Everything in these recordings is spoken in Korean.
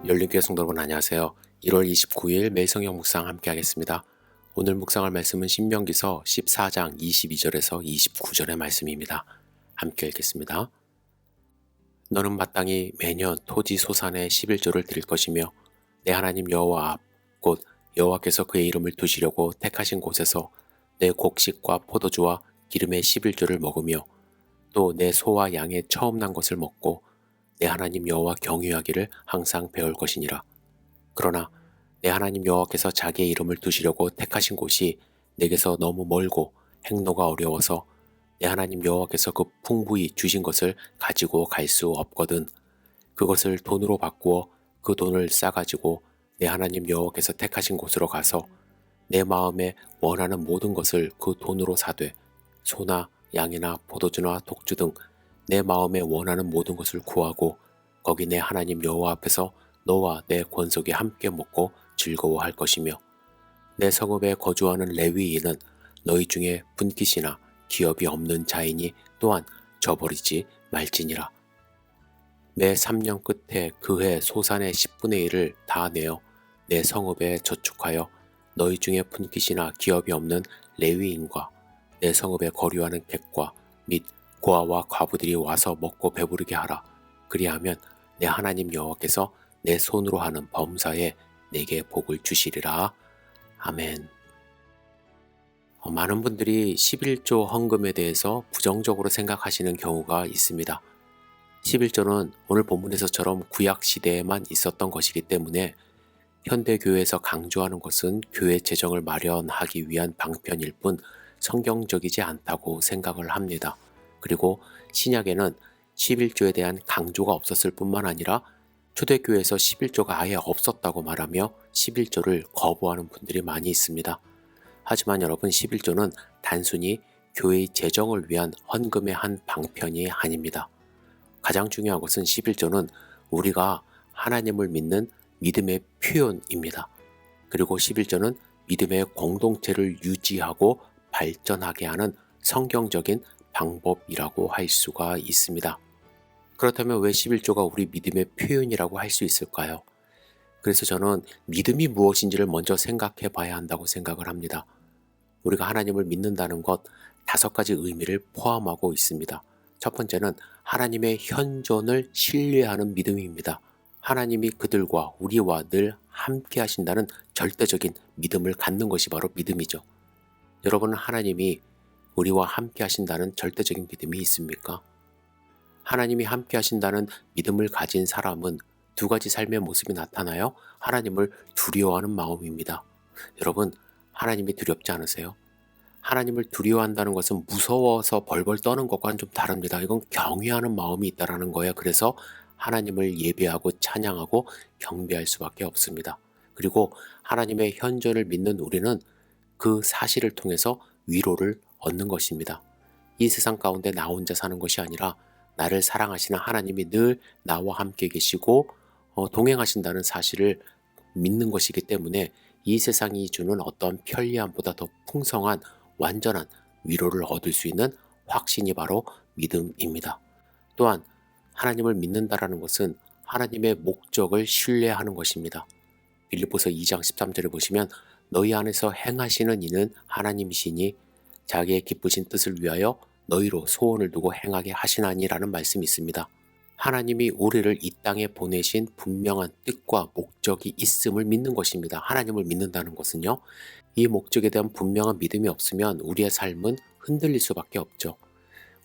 열린교회 성도 여러분 안녕하세요. 1월 29일 매일 성경 묵상 함께 하겠습니다. 오늘 묵상할 말씀은 신명기서 14장 22절에서 29절의 말씀입니다. 함께 읽겠습니다. 너는 마땅히 매년 토지 소산의 11조를 드릴 것이며 내 하나님 여호와 앞 곧 여호와께서 그의 이름을 두시려고 택하신 곳에서 내 곡식과 포도주와 기름의 11조를 먹으며 또 내 소와 양의 처음 난 것을 먹고 내 하나님 여호와 경유하기를 항상 배울 것이니라. 그러나 내 하나님 여호와께서 자기의 이름을 두시려고 택하신 곳이 내게서 너무 멀고 행로가 어려워서 내 하나님 여호와께서 그 풍부히 주신 것을 가지고 갈 수 없거든. 그것을 돈으로 바꾸어 그 돈을 싸가지고 내 하나님 여호와께서 택하신 곳으로 가서 내 마음에 원하는 모든 것을 그 돈으로 사되 소나 양이나 포도주나 독주 등 내 마음에 원하는 모든 것을 구하고 거기 내 하나님 여호와 앞에서 너와 내 권속이 함께 먹고 즐거워할 것이며 내 성읍에 거주하는 레위인은 너희 중에 분깃이나 기업이 없는 자이니 또한 저버리지 말지니라. 매 3년 끝에 그 해 소산의 10분의 1을 다 내어 내 성읍에 저축하여 너희 중에 분깃이나 기업이 없는 레위인과 내 성읍에 거류하는 객과 및 고아와 과부들이 와서 먹고 배부르게 하라. 그리하면 내 하나님 여호와께서 내 손으로 하는 범사에 내게 복을 주시리라. 아멘. 많은 분들이 11조 헌금에 대해서 부정적으로 생각하시는 경우가 있습니다. 11조는 오늘 본문에서처럼 구약 시대에만 있었던 것이기 때문에 현대교회에서 강조하는 것은 교회 재정을 마련하기 위한 방편일 뿐 성경적이지 않다고 생각을 합니다. 그리고 신약에는 11조에 대한 강조가 없었을 뿐만 아니라 초대교회에서 11조가 아예 없었다고 말하며 11조를 거부하는 분들이 많이 있습니다. 하지만 여러분 11조는 단순히 교회의 재정을 위한 헌금의 한 방편이 아닙니다. 가장 중요한 것은 11조는 우리가 하나님을 믿는 믿음의 표현입니다. 그리고 11조는 믿음의 공동체를 유지하고 발전하게 하는 성경적인 방법이라고 할 수가 있습니다. 그렇다면 왜 11조가 우리 믿음의 표현이라고 할 수 있을까요? 그래서 저는 믿음이 무엇인지를 먼저 생각해 봐야 한다고 생각을 합니다. 우리가 하나님을 믿는다는 것 5가지 의미를 포함하고 있습니다. 첫 번째는 하나님의 현존을 신뢰하는 믿음입니다. 하나님이 그들과 우리와 늘 함께 하신다는 절대적인 믿음을 갖는 것이 바로 믿음이죠. 여러분은 하나님이 우리와 함께 하신다는 절대적인 믿음이 있습니까? 하나님이 함께 하신다는 믿음을 가진 사람은 2가지 삶의 모습이 나타나요. 하나님을 두려워하는 마음입니다. 여러분, 하나님이 두렵지 않으세요? 하나님을 두려워한다는 것은 무서워서 벌벌 떠는 것과는 좀 다릅니다. 이건 경외하는 마음이 있다는 거예요. 그래서 하나님을 예배하고 찬양하고 경배할 수밖에 없습니다. 그리고 하나님의 현존을 믿는 우리는 그 사실을 통해서 위로를 얻는 것입니다. 이 세상 가운데 나 혼자 사는 것이 아니라 나를 사랑하시는 하나님이 늘 나와 함께 계시고 동행하신다는 사실을 믿는 것이기 때문에 이 세상이 주는 어떤 편리함보다 더 풍성한 완전한 위로를 얻을 수 있는 확신이 바로 믿음입니다. 또한 하나님을 믿는다라는 것은 하나님의 목적을 신뢰하는 것입니다. 빌립보서 2장 13절에 보시면 너희 안에서 행하시는 이는 하나님이시니 자기의 기쁘신 뜻을 위하여 너희로 소원을 두고 행하게 하시나니라는 말씀이 있습니다. 하나님이 우리를 이 땅에 보내신 분명한 뜻과 목적이 있음을 믿는 것입니다. 하나님을 믿는다는 것은요. 이 목적에 대한 분명한 믿음이 없으면 우리의 삶은 흔들릴 수밖에 없죠.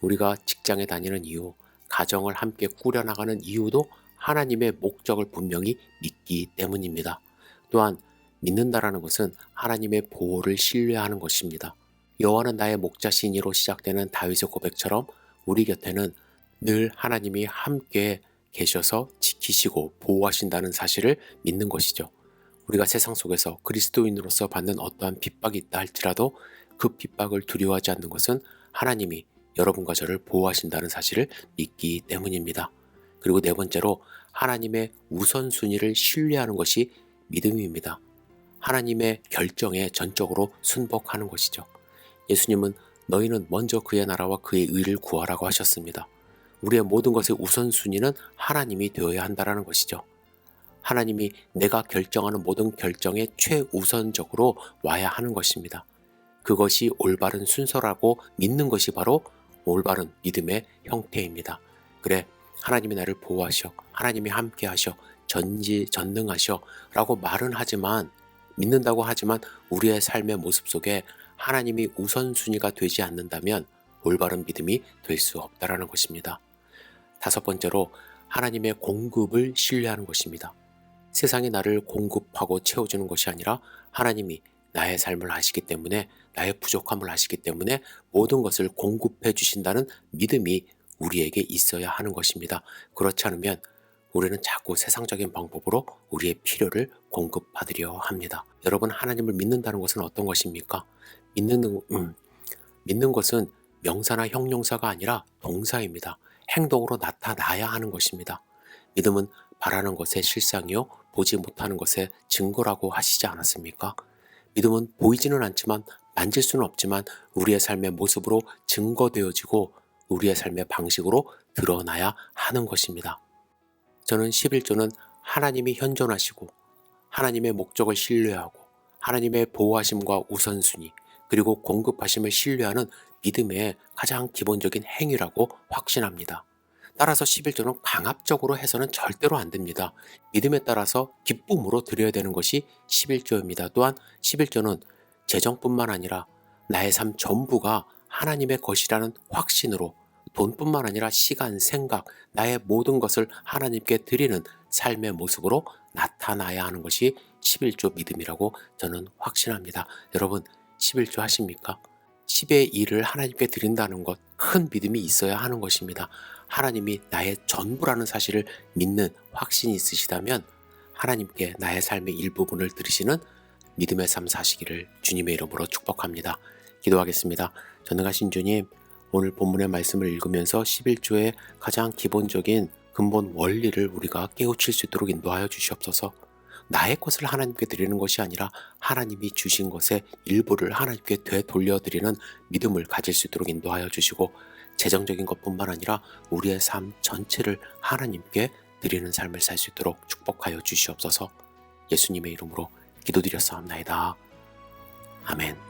우리가 직장에 다니는 이유, 가정을 함께 꾸려나가는 이유도 하나님의 목적을 분명히 믿기 때문입니다. 또한 믿는다라는 것은 하나님의 보호를 신뢰하는 것입니다. 여호와는 나의 목자시니로 시작되는 다윗의 고백처럼 우리 곁에는 늘 하나님이 함께 계셔서 지키시고 보호하신다는 사실을 믿는 것이죠. 우리가 세상 속에서 그리스도인으로서 받는 어떠한 핍박이 있다 할지라도 그 핍박을 두려워하지 않는 것은 하나님이 여러분과 저를 보호하신다는 사실을 믿기 때문입니다. 그리고 4번째로 하나님의 우선순위를 신뢰하는 것이 믿음입니다. 하나님의 결정에 전적으로 순복하는 것이죠. 예수님은 너희는 먼저 그의 나라와 그의 의를 구하라고 하셨습니다. 우리의 모든 것의 우선순위는 하나님이 되어야 한다는 것이죠. 하나님이 내가 결정하는 모든 결정에 최우선적으로 와야 하는 것입니다. 그것이 올바른 순서라고 믿는 것이 바로 올바른 믿음의 형태입니다. 그래, 하나님이 나를 보호하셔, 하나님이 함께 하셔, 전지전능하셔 라고 말은 하지만, 믿는다고 하지만 우리의 삶의 모습 속에 하나님이 우선순위가 되지 않는다면 올바른 믿음이 될 수 없다라는 것입니다. 다섯 번째로, 하나님의 공급을 신뢰하는 것입니다. 세상이 나를 공급하고 채워주는 것이 아니라 하나님이 나의 삶을 아시기 때문에, 나의 부족함을 아시기 때문에 모든 것을 공급해 주신다는 믿음이 우리에게 있어야 하는 것입니다. 그렇지 않으면 우리는 자꾸 세상적인 방법으로 우리의 필요를 공급받으려 합니다. 여러분, 하나님을 믿는다는 것은 어떤 것입니까? 믿는 것은 명사나 형용사가 아니라 동사입니다. 행동으로 나타나야 하는 것입니다. 믿음은 바라는 것의 실상이요 보지 못하는 것의 증거라고 하시지 않았습니까? 믿음은 보이지는 않지만, 만질 수는 없지만 우리의 삶의 모습으로 증거되어지고 우리의 삶의 방식으로 드러나야 하는 것입니다. 저는 11조는 하나님이 현존하시고 하나님의 목적을 신뢰하고 하나님의 보호하심과 우선순위, 그리고 공급하심을 신뢰하는 믿음의 가장 기본적인 행위라고 확신합니다. 따라서 11조는 강압적으로 해서는 절대로 안 됩니다. 믿음에 따라서 기쁨으로 드려야 되는 것이 11조입니다. 또한 11조는 재정뿐만 아니라 나의 삶 전부가 하나님의 것이라는 확신으로, 돈뿐만 아니라 시간, 생각, 나의 모든 것을 하나님께 드리는 삶의 모습으로 나타나야 하는 것이 11조 믿음이라고 저는 확신합니다. 여러분, 11조 하십니까? 10의 1을 하나님께 드린다는 것, 큰 믿음이 있어야 하는 것입니다. 하나님이 나의 전부라는 사실을 믿는 확신이 있으시다면 하나님께 나의 삶의 일부분을 드리시는 믿음의 삶 사시기를 주님의 이름으로 축복합니다. 기도하겠습니다. 전능하신 주님, 오늘 본문의 말씀을 읽으면서 11조의 가장 기본적인 근본 원리를 우리가 깨우칠 수 있도록 인도하여 주시옵소서. 나의 것을 하나님께 드리는 것이 아니라 하나님이 주신 것의 일부를 하나님께 되돌려드리는 믿음을 가질 수 있도록 인도하여 주시고, 재정적인 것뿐만 아니라 우리의 삶 전체를 하나님께 드리는 삶을 살 수 있도록 축복하여 주시옵소서. 예수님의 이름으로 기도드렸사옵나이다. 아멘.